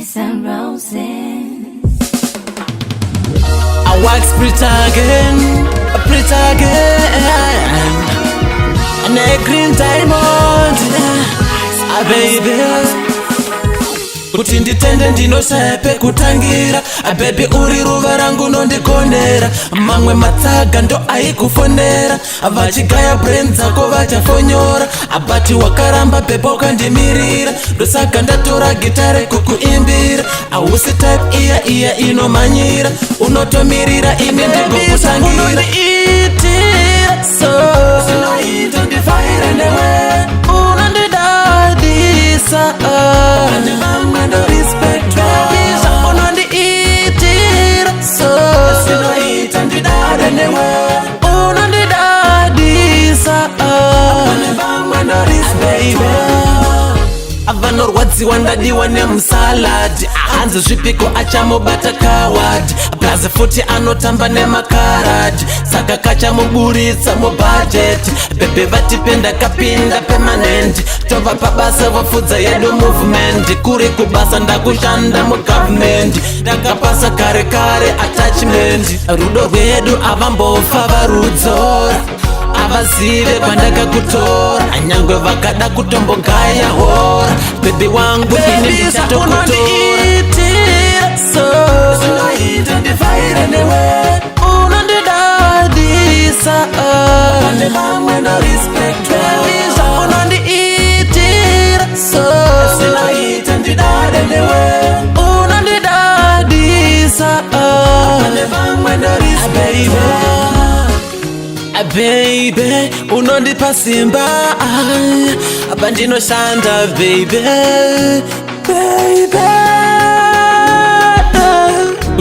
Spice and roses. I wax pretty again. And a green diamond, baby. Kuti nditende ndinosepe kutangira baby uri ruva rangu nondikonera mamwe matsaga ndo aikufonera vachigaya brain dzako vachafonyora abati wakaramba pepa ukandimirira ndosaka ndatora gitare kukuimbira ausi type iya inomanyira unotomirira ine ndigokutangira unondiitira so sinoita ndifaire newe unondidadisa avanorwadziwa ndadiwa nemusaladi hanzi zvipiko achamubata kawadi plazi futi anotamba nemakaradi saka kachamuburitsa mubhajeti bebe vatipenda kapinda permanent tova pabasa vafudza yedu movement kuri kubasa ndakushanda mugavhumendi ndakapasa kare attachment rudo rwedu avambofa varudzora avazive kwandakakutora anyangwe vakada kutombogaya hora bebi wangu ine ndichatokutora sinoita ndifaire newe unondidadisa pane vamwe no respect bebisa unondiitira so sinoita ndidade newe unondidadisa pane vamwe no respect baby, unondipa simba apa ndinoshanda baby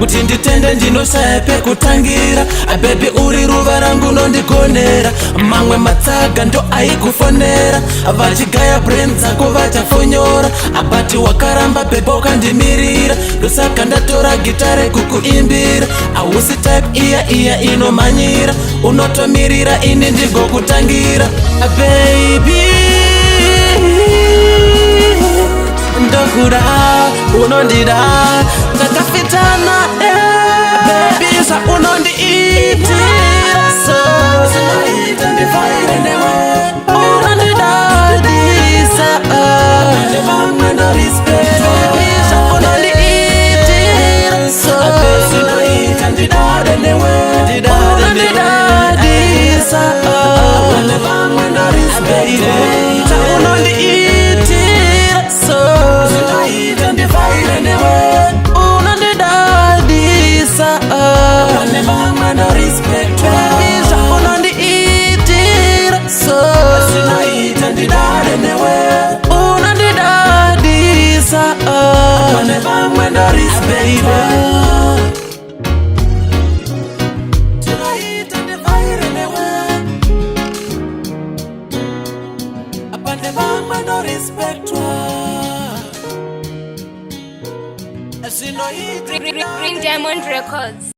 kuti nditende ndinosepe kutangira baby uri ruva rangu nondikonera mamwe matsaga ndo aikufonera vachigaya brain dzako vachafonyora abati wakaramba pepa ukandimirira ndosaka ndatora gitare kukuimbira ausi type iya inomanyira unotomirira ine ndigokutangira baby ndokuda unondida takafitana baby sa unondiitira so sinoita ndifaire newe unondidadisa vamwe no respect baby sa unondiitira so sinoita ndidade newe unondidadisa vamwe no respect sa unondiitira so sinoita ndifaire newe unondidadisa pane vamwe no respect bebisa unondiitira so sinoita ndidade newe unondidadisa pane vamwe no respect sinoita ndifaire newe pane vamwe no respect Green Diamond Records.